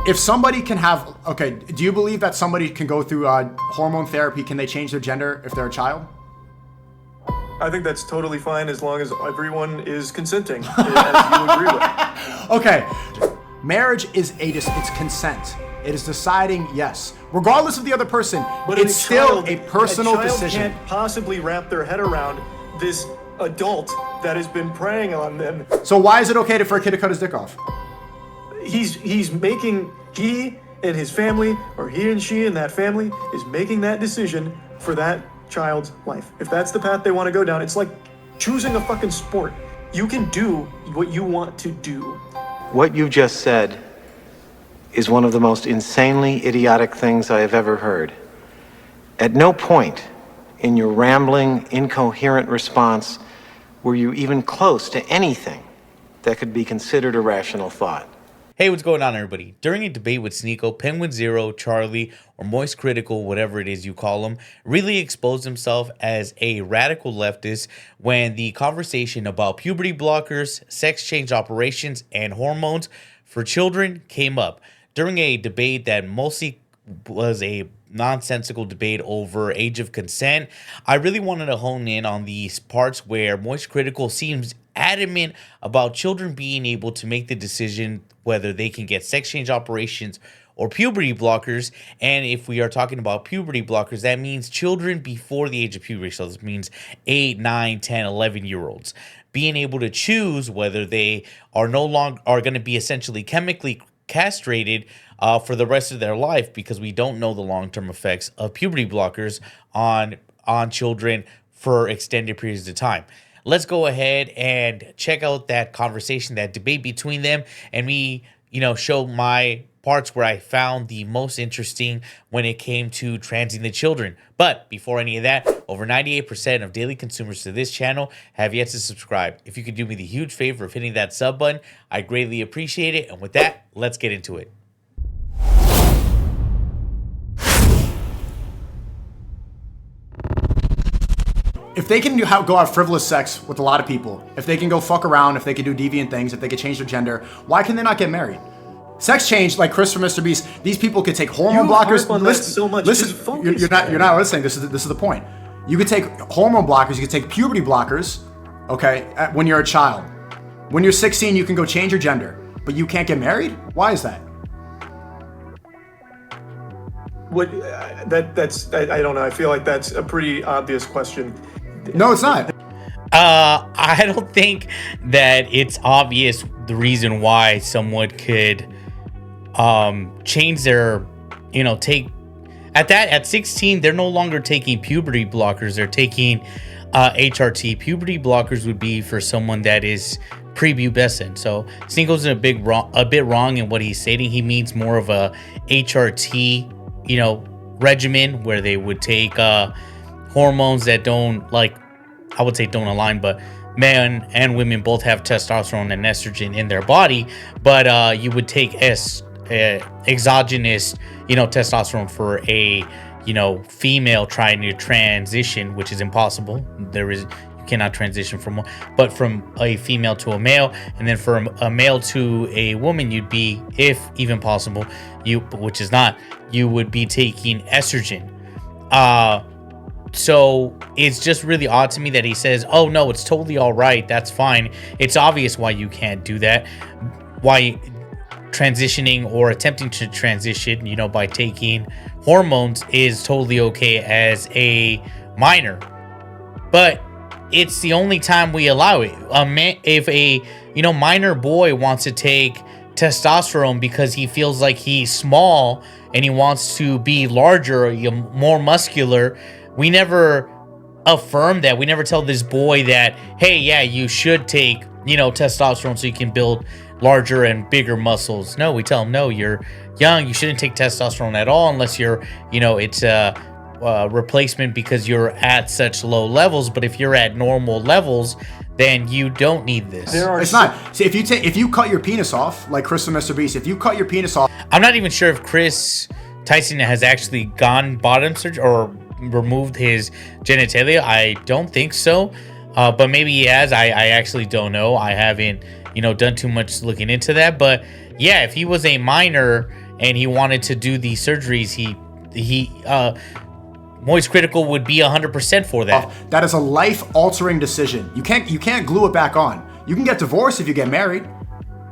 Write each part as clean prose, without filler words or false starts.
If somebody can have, okay, do you believe that somebody can go through hormone therapy? Can they change their gender if they're a child? I think that's totally fine as long as everyone is consenting, as you agree with. Okay, marriage is it's consent. It is deciding yes, regardless of the other person. But it's still a personal decision. A child can't possibly wrap their head around this adult that has been preying on them. So why is it okay for a kid to cut his dick off? He and his family, or he and she and that family, is making that decision for that child's life. If that's the path they want to go down, it's like choosing a fucking sport. You can do what you want to do. What you just said is one of the most insanely idiotic things I have ever heard. At no point in your rambling, incoherent response were you even close to anything that could be considered a rational thought. Hey, what's going on, everybody? During a debate with Sneako, Penguinz0, Charlie, or Moist Critical, whatever it is you call him, really exposed himself as a radical leftist when the conversation about puberty blockers, sex change operations, and hormones for children came up. During a debate that mostly was a nonsensical debate over age of consent, I really wanted to hone in on these parts where Moist Critical seems adamant about children being able to make the decision whether they can get sex change operations or puberty blockers. And if we are talking about puberty blockers, that means children before the age of puberty. So this means 8, 9, 10, 11-year-olds being able to choose whether they are going to be essentially chemically castrated for the rest of their life, because we don't know the long-term effects of puberty blockers on children for extended periods of time. Let's go ahead and check out that conversation, that debate between them, and me, show my parts where I found the most interesting when it came to transing the children. But before any of that, over 98% of daily consumers to this channel have yet to subscribe. If you could do me the huge favor of hitting that sub button, I greatly appreciate it. And with that, let's get into it. If they can go have frivolous sex with a lot of people, if they can go fuck around, if they can do deviant things, if they can change their gender, why can they not get married? Sex change, like Chris from Mr. Beast, these people could take hormone blockers. Listen, you're not listening. This is the point. You could take hormone blockers. You could take puberty blockers. Okay, when you're a child. When you're 16, you can go change your gender, but you can't get married. Why is that? That's I don't know. I feel like that's a pretty obvious question. No, it's not. I don't think that it's obvious the reason why someone could change their, at 16, they're no longer taking puberty blockers. They're taking HRT. Puberty blockers would be for someone that is prepubescent. So Sneako's a bit wrong in what he's stating. He means more of a HRT, regimen where they would take hormones that don't, I would say don't align, but men and women both have testosterone and estrogen in their body, but you would take exogenous, testosterone for a, female trying to transition, which is impossible. You cannot transition from a female to a male, and then from a male to a woman, you'd be, if even possible, which is not, you would be taking estrogen. So it's just really odd to me that he says, oh no, it's totally all right, that's fine. It's obvious why you can't do that, why transitioning or attempting to transition, by taking hormones is totally okay as a minor. But it's the only time we allow it. If a minor boy wants to take testosterone because he feels like he's small and he wants to be larger, more muscular, we never affirm that. We never tell this boy that, hey, yeah, you should take, testosterone so you can build larger and bigger muscles. No, we tell him, no, you're young. You shouldn't take testosterone at all unless you're, it's a replacement because you're at such low levels. But if you're at normal levels, then you don't need this. It's not. See, if you cut your penis off, like Chris from Mr. Beast, if you cut your penis off. I'm not even sure if Chris Tyson has actually gone bottom surgery or removed his genitalia. I don't think so, but maybe he has. I actually don't know. I haven't done too much looking into that. But yeah, if he was a minor and he wanted to do the surgeries, Moist Critical would be 100% for that. That is a life-altering decision. You can't glue it back on. You can get divorced if you get married.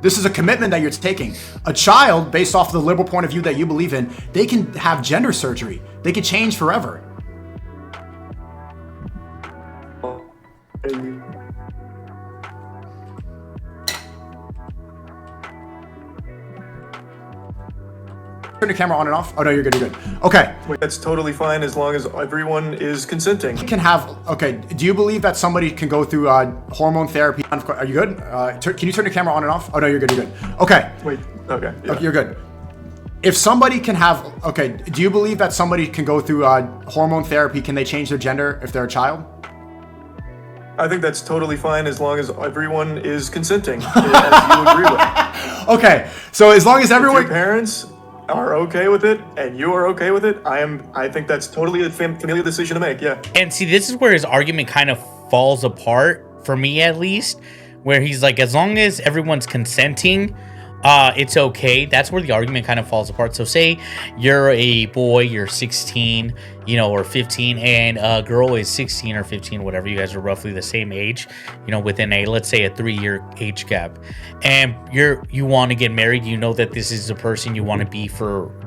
This is a commitment that you're taking. A child, based off of the liberal point of view that you believe in, they can have gender surgery. They can change forever. Turn the camera on and off. Oh no, you're good. You're good. Okay. That's totally fine as long as everyone is consenting. Can have. Okay. Do you believe that somebody can go through hormone therapy? Are you good? Can you turn the camera on and off? Oh no, you're good. You're good. Okay. Wait. Okay. Yeah. Okay, you're good. If somebody can have. Okay. Do you believe that somebody can go through hormone therapy? Can they change their gender if they're a child? I think that's totally fine as long as everyone is consenting, as you agree with. Okay. So as long as everyone. If your parents are okay with it and you are okay with it, I think that's totally a familial decision to make. Yeah. And see, this is where his argument kind of falls apart, for me at least, where he's like, as long as everyone's consenting, it's okay. That's where the argument kind of falls apart. So say you're a boy, you're 16, or 15, and a girl is 16 or 15, whatever. You guys are roughly the same age, within let's say a 3-year age gap, and you want to get married. You know that this is the person you want to be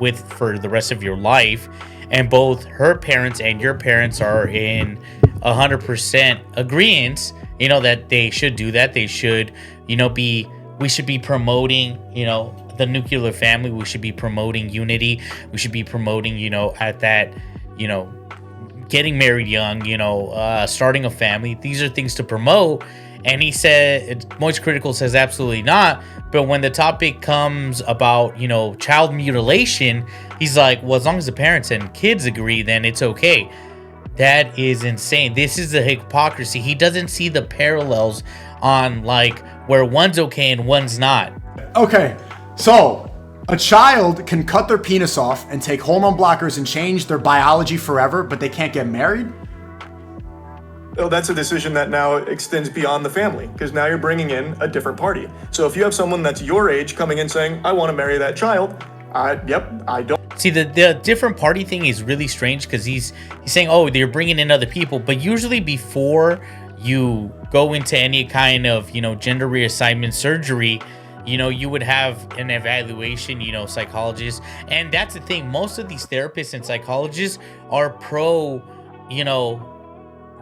with for the rest of your life, and both her parents and your parents are in 100% agreement, that they should do that. They should, we should be promoting, the nuclear family. We should be promoting unity. We should be promoting, at that, getting married young, starting a family. These are things to promote. And he said, Moist Critical says absolutely not. But when the topic comes about, child mutilation, he's like, well, as long as the parents and kids agree, then it's okay. That is insane. This is the hypocrisy. He doesn't see the parallels on where one's okay and one's not. Okay, so a child can cut their penis off and take hormone blockers and change their biology forever, but they can't get married? Oh, that's a decision that now extends beyond the family, because now you're bringing in a different party. So if you have someone that's your age coming in saying, I want to marry that child, I don't. See, the different party thing is really strange, because he's saying, oh, they're bringing in other people, but usually before you go into any kind of, gender reassignment surgery, you would have an evaluation, psychologists. And that's the thing. Most of these therapists and psychologists are pro,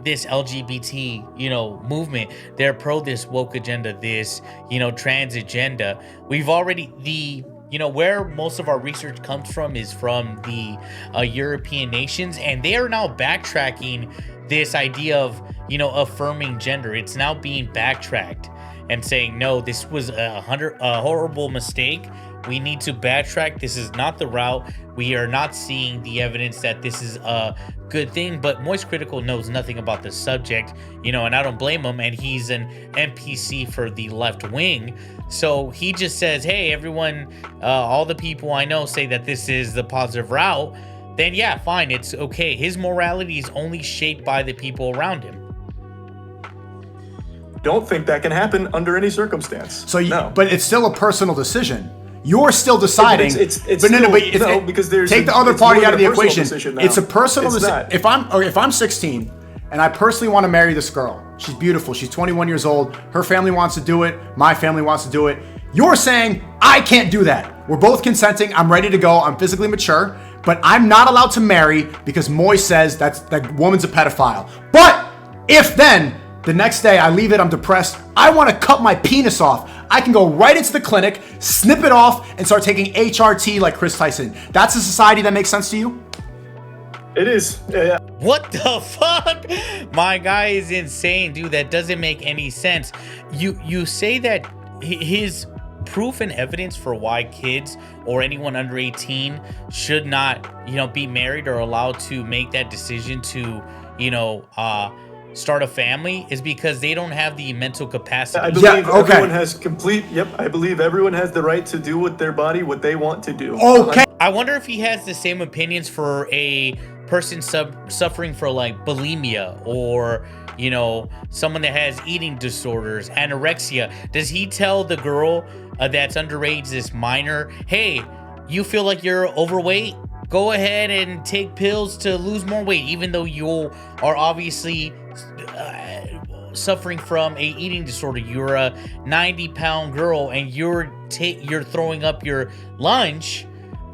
this LGBT, movement. They're pro this woke agenda, this, trans agenda. We've already, where most of our research comes from is from the European nations, and they are now backtracking this idea of, affirming gender. It's now being backtracked and saying, no, this was a horrible mistake. We need to backtrack. This is not the route. We are not seeing the evidence that this is a good thing. But Moist Critical knows nothing about the subject, and I don't blame him. And he's an NPC for the left wing. So he just says, hey, everyone, all the people I know say that this is the positive route. Then yeah, fine, it's okay. His morality is only shaped by the people around him. Don't think that can happen under any circumstance. So, no. But it's still a personal decision. You're still deciding. Because there's take the other party out of the equation. It's a personal decision. If I'm 16 and I personally want to marry this girl, she's beautiful. She's 21 years old. Her family wants to do it. My family wants to do it. You're saying I can't do that. We're both consenting. I'm ready to go. I'm physically mature, but I'm not allowed to marry because Moist says that woman's a pedophile. But if then the next day I leave it, I'm depressed, I want to cut my penis off, I can go right into the clinic, snip it off, and start taking HRT like Chris Tyson. That's a society that makes sense to you? It is. Yeah. What the fuck? My guy is insane, dude. That doesn't make any sense. You say that his proof and evidence for why kids or anyone under 18 should not, be married or allowed to make that decision to, start a family is because they don't have the mental capacity. I believe everyone has I believe everyone has the right to do with their body what they want to do. Okay. I wonder if he has the same opinions for a person suffering for bulimia or, someone that has eating disorders, anorexia. Does he tell the girl that's underage, this minor, hey, you feel like you're overweight, go ahead and take pills to lose more weight, even though you are obviously suffering from a eating disorder. You're a 90-pound girl and you're throwing up your lunch,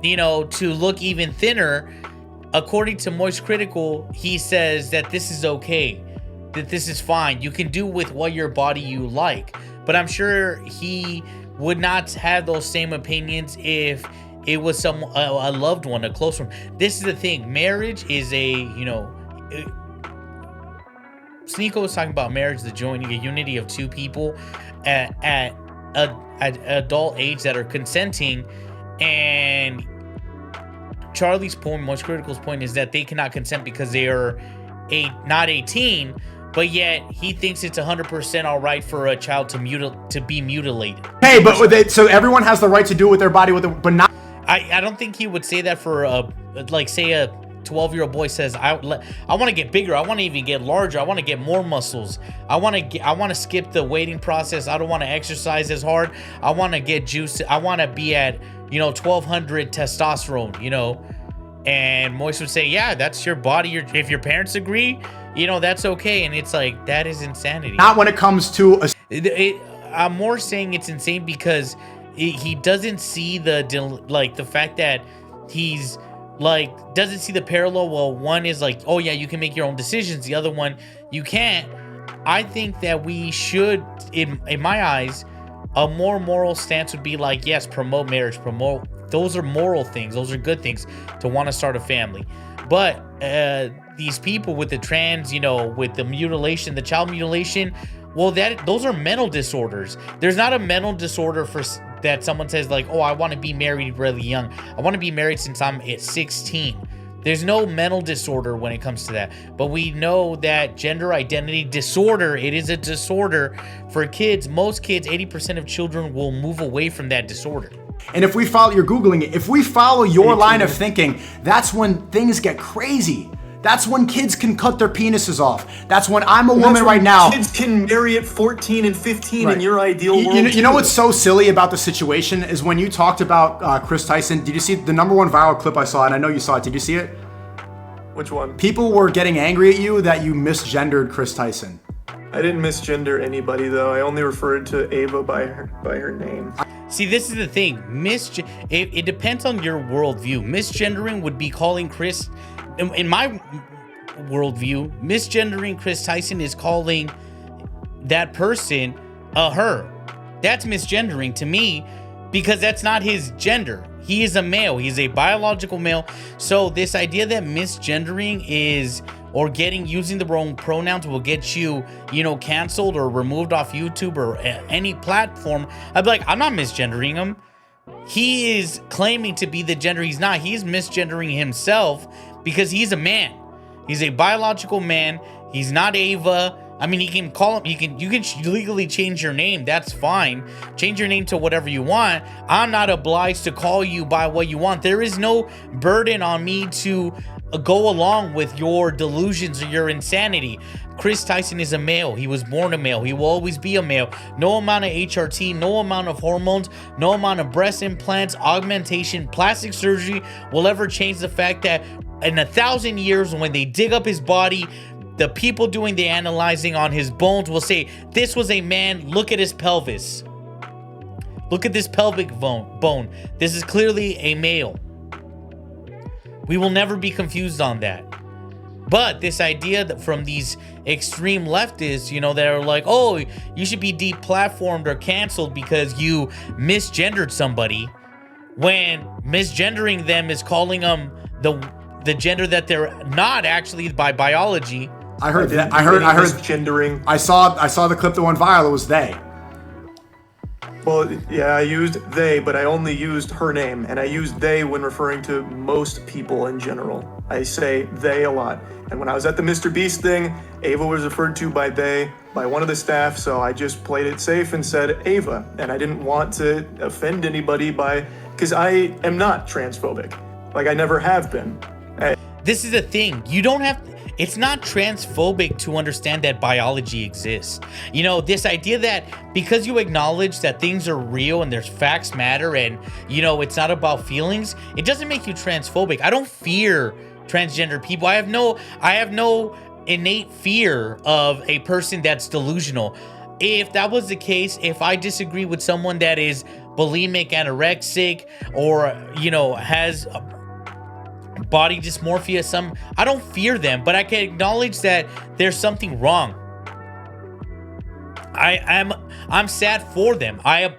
you know, to look even thinner. According to Moist Critical, he says that this is okay, that this is fine. You can do with what your body you like. But I'm sure he would not have those same opinions if it was a loved one, a close one. This is the thing. Marriage is Sneako was talking about marriage, the unity of two people at adult age that are consenting, and Charlie's point, Most Critical's point, is that they cannot consent because they are not 18, but yet he thinks it's 100% all right for a child to be mutilated. Hey, but so everyone has the right to do with their body, but not. I don't think he would say that for say a 12-year-old boy says, I want to get bigger, I want to even get larger, I want to get more muscles, I want to skip the waiting process, I don't want to exercise as hard, I want to get juice, I want to be at 1200 testosterone, and Moist would say, yeah, that's your body, if your parents agree, that's okay. And it's like, that is insanity. Not when it comes to I'm more saying it's insane because he doesn't see the fact that he's doesn't see the parallel. Well, one is like, oh yeah, you can make your own decisions, the other one you can't. I think that we should, in my eyes, a more moral stance would be like, yes, promote marriage, those are moral things, those are good things to want to start a family. But these people with the trans, with the mutilation, the child mutilation, well, those are mental disorders. There's not a mental disorder for that someone says like, oh, I want to be married really young, I want to be married since I'm at 16. There's no mental disorder when it comes to that. But we know that gender identity disorder, it is a disorder for kids. Most kids, 80% of children will move away from that disorder. And if we follow, you're Googling it, if we follow your line of thinking, that's when things get crazy. That's when kids can cut their penises off. That's when I'm a woman right now. Kids can marry at 14 and 15 in your ideal world. You know what's so silly about the situation is when you talked about Chris Tyson, did you see the number one viral clip I saw? And I know you saw it. Did you see it? Which one? People were getting angry at you that you misgendered Chris Tyson. I didn't misgender anybody, though. I only referred to Ava by her name. See, this is the thing. It depends on your worldview. Misgendering would be calling Chris... In my worldview, misgendering Chris Tyson is calling that person a her. That's misgendering to me because that's not his gender. He is a male. He's a biological male. So this idea that misgendering is, or using the wrong pronouns will get you, canceled or removed off YouTube or any platform, I'd be like, I'm not misgendering him. He is claiming to be the gender he's not. He's misgendering himself because he's a man. He's a biological man. He's not Ava. I mean, he can call him, you can legally change your name. That's fine. Change your name to whatever you want. I'm not obliged to call you by what you want. There is no burden on me to go along with your delusions or your insanity. Chris Tyson is a male. He was born a male. He will always be a male. No amount of HRT, no amount of hormones, no amount of breast implants, augmentation, plastic surgery will ever change the fact that in 1,000 years, when they dig up his body, the people doing the analyzing on his bones will say, this was a man, look at his pelvis. Look at this pelvic bone. This is clearly a male. We will never be confused on that. But this idea that from these extreme leftists, that are like, oh, you should be deplatformed or canceled because you misgendered somebody, when misgendering them is calling them the gender that they're not actually by biology. I heard that. I heard misgendering. I saw the clip that went viral. It was they. Well, yeah, I used they, but I only used her name, and I used they when referring to most people in general. I say they a lot. And when I was at the Mr. Beast thing, Ava was referred to by they by one of the staff, so I just played it safe and said Ava. And I didn't want to offend anybody because I am not transphobic. Like, I never have been. This is the thing. You don't have... it's not transphobic to understand that biology exists. You know, this idea that because you acknowledge that things are real and there's facts matter and, you know, it's not about feelings, it doesn't make you transphobic. I don't fear transgender people. I have no innate fear of a person that's delusional. If that was the case, if I disagree with someone that is bulimic, anorexic, or, you know, has body dysmorphia, I don't fear them, but I can acknowledge that there's something wrong. I'm sad for them. I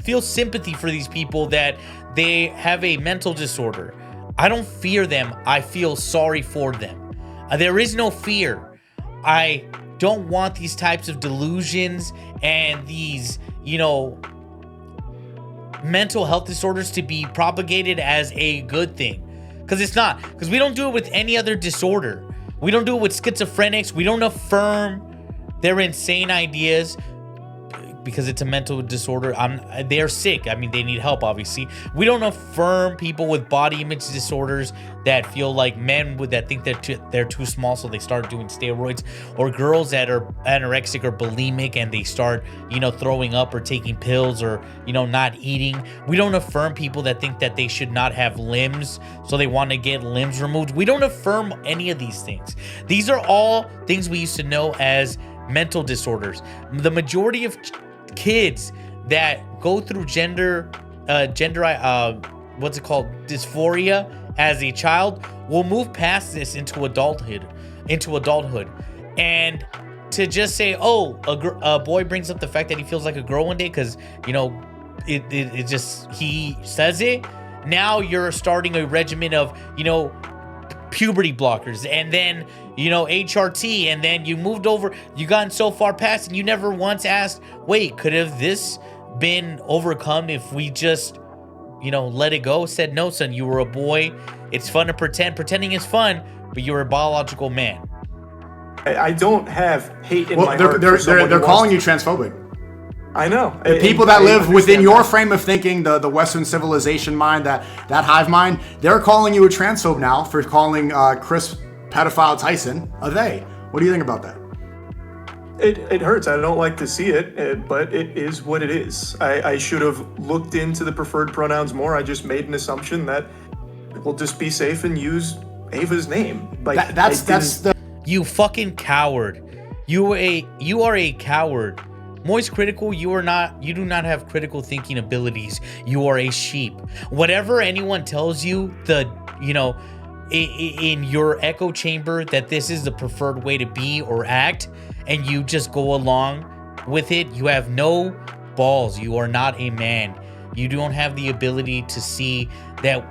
feel sympathy for these people that they have a mental disorder. I don't fear them. I feel sorry for them. There is no fear. I don't want these types of delusions and these, you know, mental health disorders to be propagated as a good thing. Because it's not. Because we don't do it with any other disorder. We don't do it with schizophrenics. We don't affirm their insane ideas because it's a mental disorder. They're sick. I mean, they need help, obviously. We don't affirm people with body image disorders that feel like men that think they're too small, so they start doing steroids, or girls that are anorexic or bulimic and they start, you know, throwing up or taking pills or, you know, not eating. We don't affirm people that think that they should not have limbs, so they want to get limbs removed. We don't affirm any of these things. These are all things we used to know as mental disorders. The majority of kids that go through dysphoria as a child will move past this into adulthood. And to just say, oh, a boy brings up the fact that he feels like a girl one day because, you know, it just, he says it. Now you're starting a regimen of, you know, puberty blockers, and then, you know, HRT, and then you moved over, you gotten so far past, and you never once asked, wait, could have this been overcome if we just, you know, let it go? Said, no, son, you were a boy. It's fun to pretending is fun, but you're a biological man. I don't have hate in my heart. They're calling you transphobic. I know. The people that live within your frame of thinking, the Western civilization mind, that hive mind, they're calling you a transphobe now for calling Chris pedophile Tyson a they. What do you think about that? It hurts. I don't like to see it, but it is what it is. I should have looked into the preferred pronouns more. I just made an assumption that we'll just be safe and use Ava's name. Like that's the you fucking coward. You are a coward. Moist critical, you do not have critical thinking abilities. You are a sheep. Whatever anyone tells you, you know, in your echo chamber that this is the preferred way to be or act, and you just go along with it, you have no balls. You are not a man. You don't have the ability to see that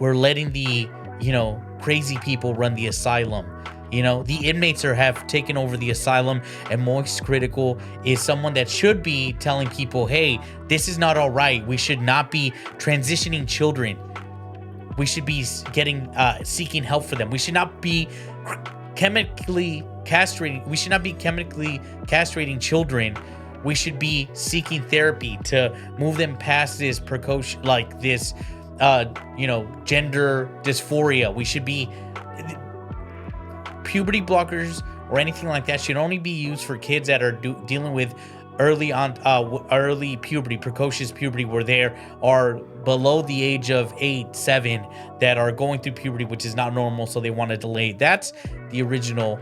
we're letting the, you know, crazy people run the asylum. You know, the inmates have taken over the asylum, and Moist Critical is someone that should be telling people, hey, this is not all right. We should not be transitioning children. We should be seeking help for them. We should not be chemically castrating. We should not be chemically castrating children. We should be seeking therapy to move them past this precocious, like this, you know, gender dysphoria. We should be puberty blockers or anything like that should only be used for kids that are dealing with early puberty, precocious puberty, where they are below the age of 8, 7 that are going through puberty, which is not normal, so they want to delay. That's the original,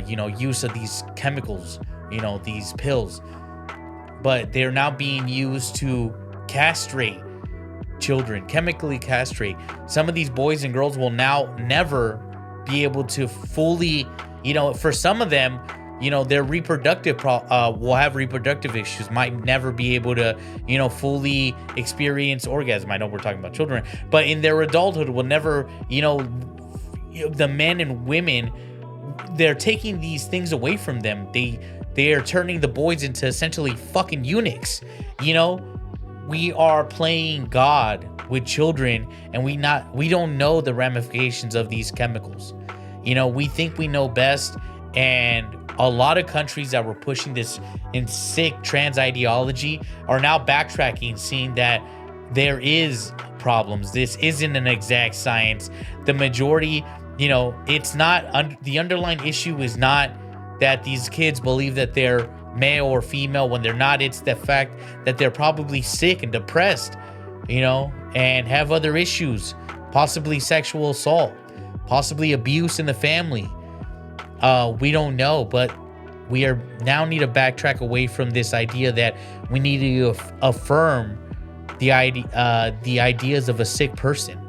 you know, use of these chemicals, you know, these pills. But they're now being used to castrate children, chemically castrate. Some of these boys and girls will now never be able to fully, you know, for some of them, you know, their reproductive will have reproductive issues, might never be able to, you know, fully experience orgasm. I know we're talking about children, but in their adulthood will never, you know, the men and women, they're taking these things away from them. They are turning the boys into essentially fucking eunuchs. You know, we are playing God with children, and we don't know the ramifications of these chemicals. You know, we think we know best, and a lot of countries that were pushing this in sick trans ideology are now backtracking, seeing that there is problems. This isn't an exact science. The majority you know, it's not the underlying issue is not that these kids believe that they're male or female when they're not. It's the fact that they're probably sick and depressed, you know, and have other issues, possibly sexual assault, possibly abuse in the family. We don't know, but we are now need to backtrack away from this idea that we need to affirm the ideas of a sick person.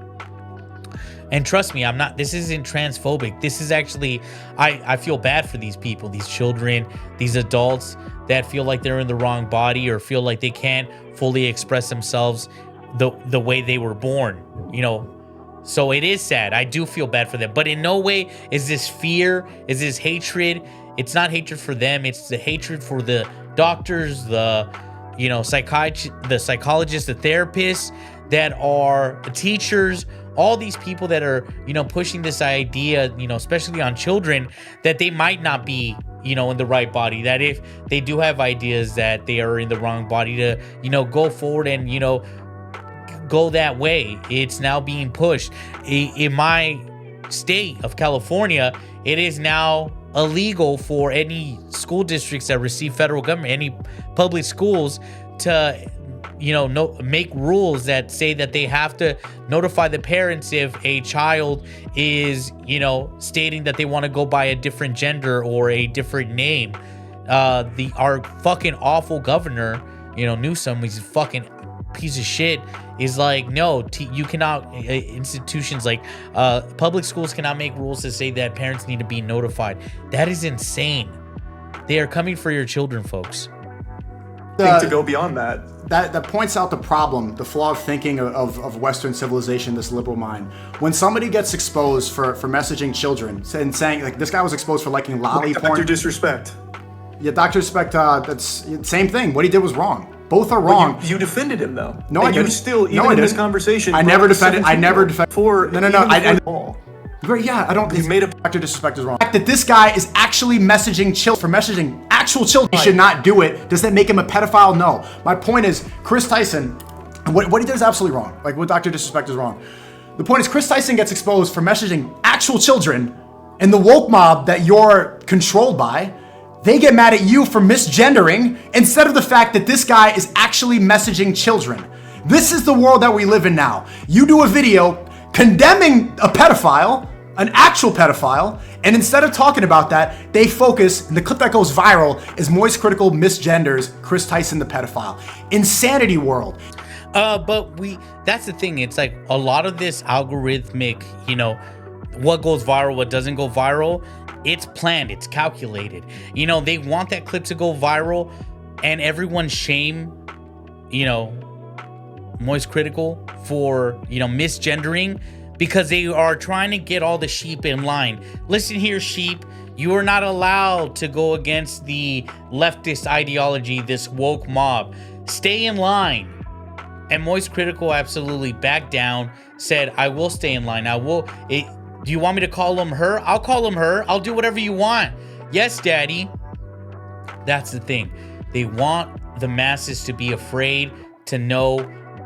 And trust me, this isn't transphobic. This is actually, I feel bad for these people, these children, these adults that feel like they're in the wrong body or feel like they can't fully express themselves the way they were born, you know. So it is sad. I do feel bad for them, but in no way is this fear, is this hatred. It's not hatred for them. It's the hatred for the doctors, the, you know, the psychologists, the therapists that are teachers, all these people that are, you know, pushing this idea, you know, especially on children, that they might not be, you know, in the right body, that if they do have ideas that they are in the wrong body, to, you know, go forward and, you know, go that way. It's now being pushed. In my state of California, it is now illegal for any school districts that receive federal government, any public schools, to, you know, make rules that say that they have to notify the parents if a child is, you know, stating that they want to go by a different gender or a different name. Our fucking awful governor, you know, Newsom, he's a fucking piece of shit, is like, no, you cannot, institutions like public schools cannot make rules to say that parents need to be notified. That is insane. They are coming for your children, folks. To go beyond that. That points out the problem, the flawed thinking of Western civilization, this liberal mind. When somebody gets exposed for messaging children and saying, like, this guy was exposed for liking lolly porn. Dr. Disrespect. Yeah, Dr. Disrespect, that's same thing. What he did was wrong. Both are wrong. You defended him, though. No, I didn't. You still, even in this conversation, I never defended. For no. Yeah, I don't. You made a Dr. Disrespect is wrong. The fact that this guy is actually messaging children for messaging actual children, he should not do it. Does that make him a pedophile? No. My point is, Chris Tyson, what he did is absolutely wrong. Like, what Dr. Disrespect is wrong. The point is, Chris Tyson gets exposed for messaging actual children, and the woke mob that you're controlled by, they get mad at you for misgendering instead of the fact that this guy is actually messaging children. This is the world that we live in now. You do a video condemning a pedophile, an actual pedophile, and instead of talking about that, they focus, and the clip that goes viral is Moist Critical misgenders Chris Tyson the pedophile. Insanity world. But that's the thing. It's like a lot of this algorithmic, you know, what goes viral, what doesn't go viral, it's planned, it's calculated. You know, they want that clip to go viral and everyone shame, you know, Moist Critical for, you know, misgendering because they are trying to get all the sheep in line. Listen here, sheep, you are not allowed to go against the leftist ideology, this woke mob. Stay in line. And Moist Critical absolutely backed down, said, I will stay in line. Do you want me to call him her? I'll call him her. I'll do whatever you want. Yes, daddy. That's the thing. They want the masses to be afraid to know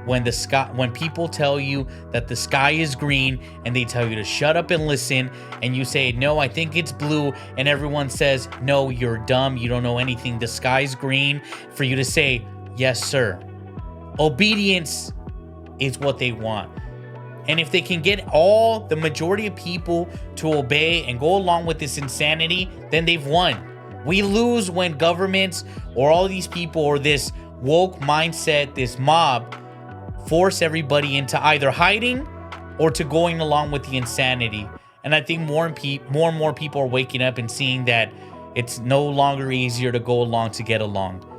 when people tell you that the sky is green and they tell you to shut up and listen, and you say, no, I think it's blue, and everyone says, no, you're dumb, you don't know anything, the sky's green, for you to say, yes, sir. Obedience is what they want. And if they can get the majority of people to obey and go along with this insanity, then they've won. We lose when governments or all these people or this woke mindset, this mob, force everybody into either hiding or to going along with the insanity. And I think more and more people are waking up and seeing that it's no longer easier to go along to get along.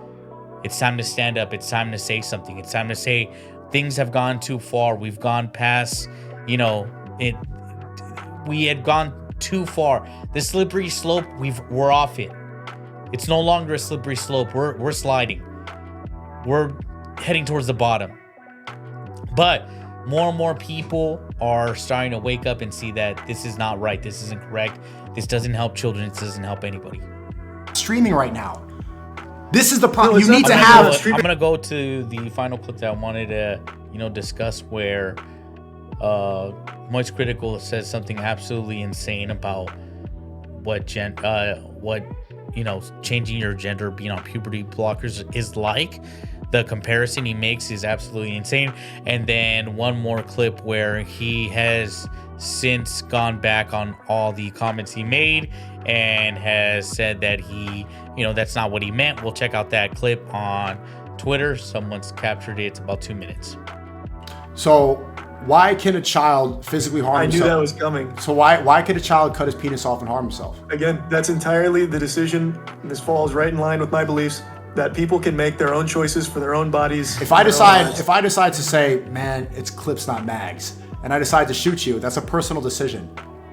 It's time to stand up. It's time to say something. It's time to say things have gone too far. We've gone past, you know, we had gone too far. The slippery slope, we're off it. It's no longer a slippery slope. We're sliding. We're heading towards the bottom. But more and more people are starting to wake up and see that this is not right. This isn't correct. This doesn't help children. This doesn't help anybody. Streaming right now. This is the problem. You need to have. I'm gonna go to the final clip that I wanted to, you know, discuss, where Moist Critical says something absolutely insane about what changing your gender, being on puberty blockers is like. The comparison he makes is absolutely insane. And then one more clip where he has since gone back on all the comments he made and has said that he, that's not what he meant. We'll check out that clip on Twitter. Someone's captured it. It's about 2 minutes. So why can a child physically harm himself? I knew that was coming. So why could a child cut his penis off and harm himself? Again, that's entirely the decision. This falls right in line with my beliefs that people can make their own choices for their own bodies. If I decide to say, man, it's clips, not mags, and I decide to shoot you, that's a personal decision.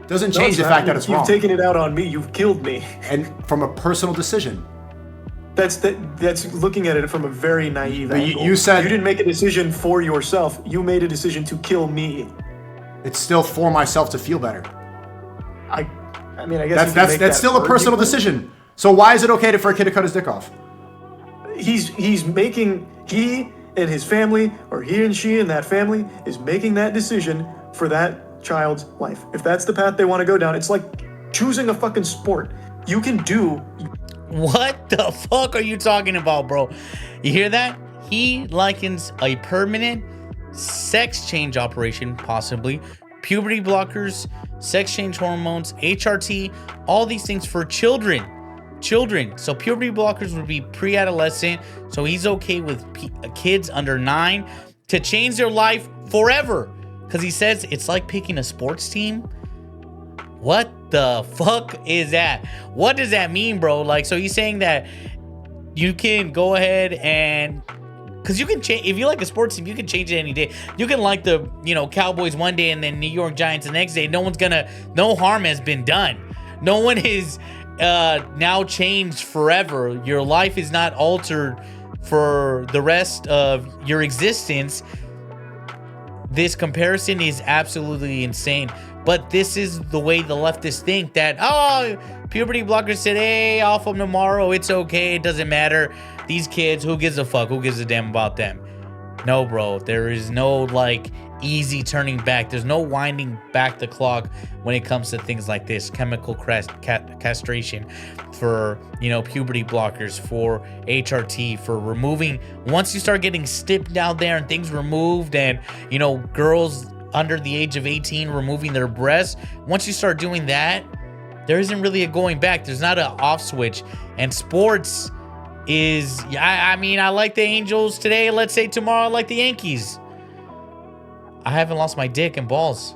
Doesn't change the fact that it's wrong. You've taken it out on me. You've killed me. And from a personal decision. That's looking at it from a very naive angle. You said you didn't make a decision for yourself. You made a decision to kill me. It's still for myself to feel better. I mean, I guess that's still a personal decision. So why is it okay for a kid to cut his dick off? He and his family, or he and she and that family, is making that decision for that child's life. If that's the path they want to go down, it's like choosing a fucking sport. You can do. What the fuck are you talking about, bro? You hear that? He likens a permanent sex change operation, possibly puberty blockers, sex change hormones, HRT, all these things for children. So puberty blockers would be pre-adolescent. So he's okay with kids under 9 to change their life forever. Because he says it's like picking a sports team. What the fuck is that? What does that mean, bro? Like, so he's saying that you can go ahead and, because you can change, if you like a sports team, you can change it any day. You can like the, Cowboys one day and then New York Giants the next day. No harm has been done. No one is now changed forever. Your life is not altered for the rest of your existence. This comparison is absolutely insane. But this is the way the leftists think, that, puberty blockers today, off them tomorrow, it's okay, it doesn't matter. These kids, who gives a fuck? Who gives a damn about them? No, bro, there is no, easy turning back. There's no winding back the clock when it comes to things like this. Chemical castration for, puberty blockers, for HRT, for removing. Once you start getting stipped out there and things removed, and, girls under the age of 18 removing their breasts, once you start doing that, there isn't really a going back. There's not an off switch. And sports is, I like the Angels today. Let's say tomorrow I like the Yankees. I haven't lost my dick and balls.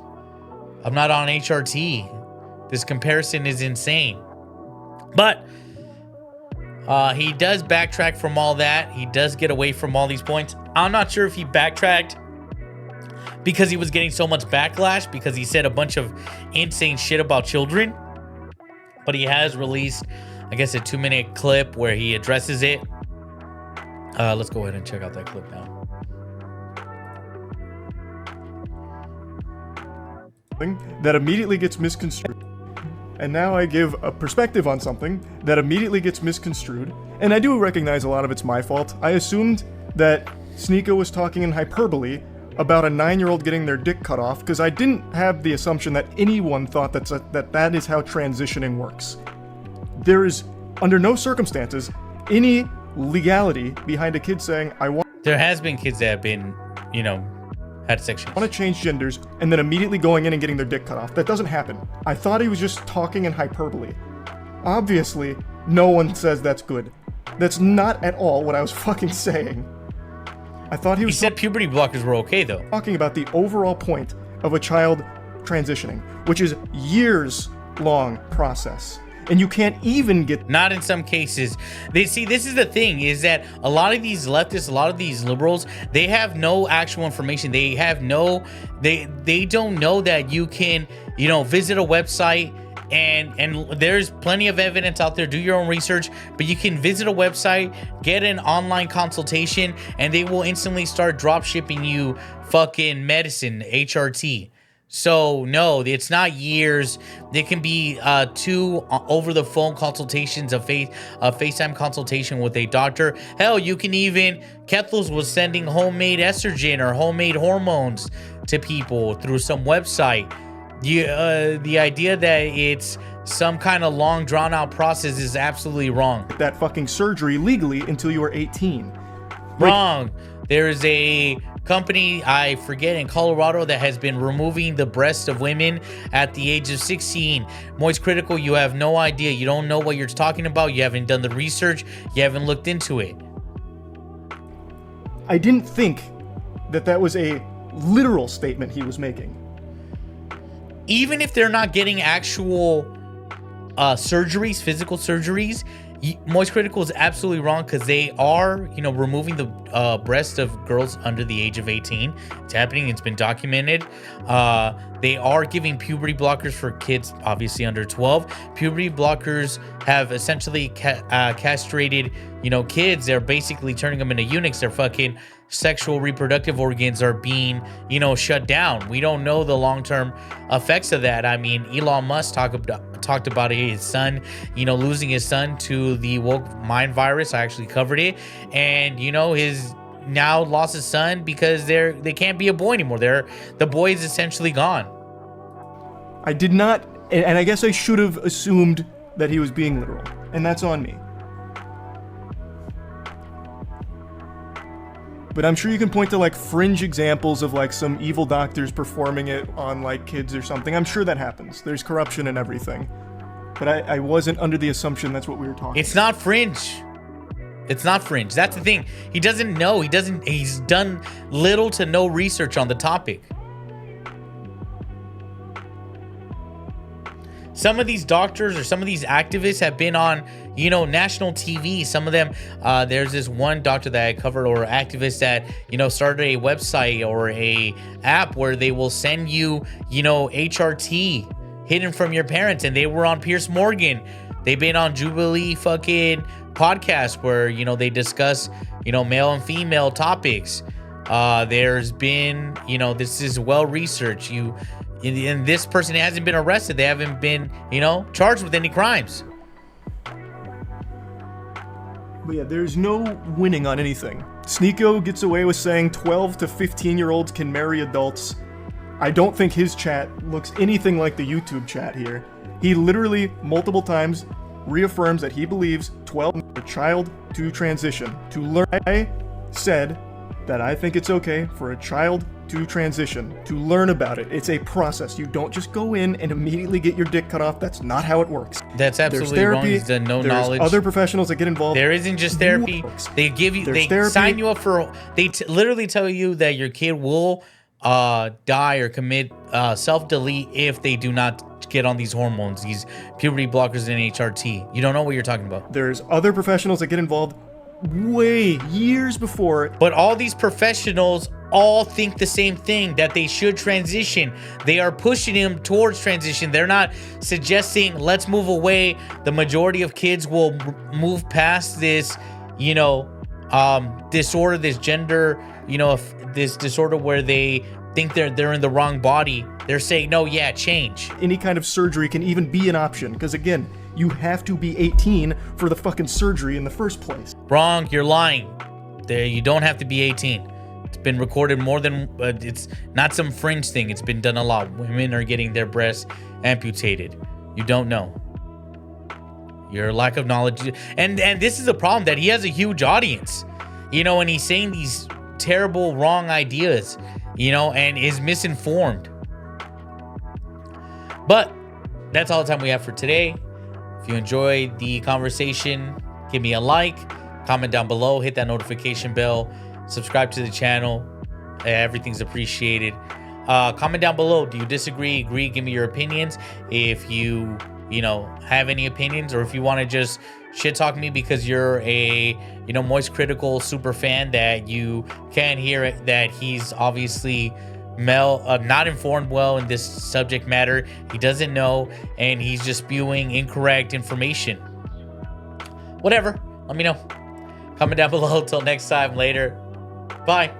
I'm not on HRT. This comparison is insane. But he does backtrack from all that. He does get away from all these points. I'm not sure if he backtracked because he was getting so much backlash, because he said a bunch of insane shit about children. But he has released, I guess, a 2-minute clip where he addresses it. Let's go ahead and check out that clip now. That immediately gets misconstrued. And now I give a perspective on something that immediately gets misconstrued. And I do recognize a lot of it's my fault. I assumed that Sneako was talking in hyperbole about a 9-year-old getting their dick cut off, because I didn't have the assumption that anyone thought that is how transitioning works. There is, under no circumstances, any legality behind a kid saying, There has been kids that have been, had sex. want to change genders, and then immediately going in and getting their dick cut off. That doesn't happen. I thought he was just talking in hyperbole. Obviously, no one says that's good. That's not at all what I was fucking saying. I thought he said puberty blockers were okay, though. Talking about the overall point of a child transitioning, which is years-long process. And you can't even get... Not in some cases. This is the thing, is that a lot of these leftists, a lot of these liberals, they have no actual information. They have no... They don't know that you can, visit a website, and there's plenty of evidence out there. Do your own research, but you can visit a website, get an online consultation, and they will instantly start drop shipping you fucking medicine, HRT. So no, it's not years. It can be 2 over the phone consultations, a FaceTime consultation with a doctor. Hell, you can even, Kethels was sending homemade estrogen or homemade hormones to people through some website. The idea that it's some kind of long drawn out process is absolutely wrong. That fucking surgery legally until you are 18. Wrong. There's a company, I forget, in Colorado that has been removing the breasts of women at the age of 16. Moist Critical, you have no idea. You don't know what you're talking about. You haven't done the research. You haven't looked into it. I didn't think that was a literal statement he was making. Even if they're not getting actual surgeries, physical surgeries, Moist Critical is absolutely wrong, because they are, removing the breasts of girls under the age of 18. It's happening. It's been documented. They are giving puberty blockers for kids, obviously under 12. Puberty blockers have essentially castrated, kids. They're basically turning them into eunuchs. Their fucking sexual reproductive organs are being, shut down. We don't know the long-term effects of that. I mean, Elon Musk talked about his son, losing his son to the woke mind virus. I actually covered it. And, his now lost his son because they can't be a boy anymore. The boy is essentially gone. I did not, and I guess I should have assumed that he was being literal, and that's on me. But I'm sure you can point to like fringe examples of like some evil doctors performing it on like kids or something. I'm sure that happens. There's corruption and everything. But I wasn't under the assumption that's what we were talking It's not fringe. It's not fringe. That's the thing. He doesn't know. He's done little to no research on the topic. Some of these doctors or some of these activists have been on, national TV. Some of them, there's this one doctor that I covered, or activist that, started a website or a app where they will send you, HRT hidden from your parents. And they were on Piers Morgan. They've been on Jubilee fucking podcast where, they discuss, male and female topics. There's been, this is well researched. And this person hasn't been arrested. They haven't been, charged with any crimes. But yeah, there's no winning on anything. Sneako gets away with saying 12 to 15-year-olds can marry adults. I don't think his chat looks anything like the YouTube chat here. He literally, multiple times, reaffirms that he believes 12 a child to transition. To learn, I said that I think it's okay for a child to transition, to learn about it. It's a process. You don't just go in and immediately get your dick cut off. That's not how it works. That's absolutely wrong. He's done no knowledge. There's other professionals that get involved. There isn't just therapy. They give you, they sign you up for, they literally tell you that your kid will die or commit self-delete if they do not get on these hormones, these puberty blockers and HRT. You don't know what you're talking about. There's other professionals that get involved way years before. But all these professionals all think the same thing, that they should transition. They are pushing him towards transition. They're not suggesting let's move away. The majority of kids will move past this, disorder, this gender, this disorder where they think they're in the wrong body. They're saying, no, yeah, change. Any kind of surgery can even be an option, because again, you have to be 18 for the fucking surgery in the first place. Wrong, you're lying. You don't have to be 18. It's been recorded more than, it's not some fringe thing. It's been done a lot. Women are getting their breasts amputated. You don't know. Your lack of knowledge. And this is a problem, that he has a huge audience, and he's saying these terrible, wrong ideas, and is misinformed. But that's all the time we have for today. If you enjoyed the conversation, give me a like, comment down below, hit that notification bell, subscribe to the channel. Everything's appreciated. Comment down below. Do you disagree, agree? Give me your opinions. If you have any opinions, or if you want to just shit talk me because you're a, Moist Critical super fan, that you can't hear it, that he's obviously not informed well in this subject matter. He doesn't know, and he's just spewing incorrect information. Whatever. Let me know. Comment down below. Till next time. Later. Bye.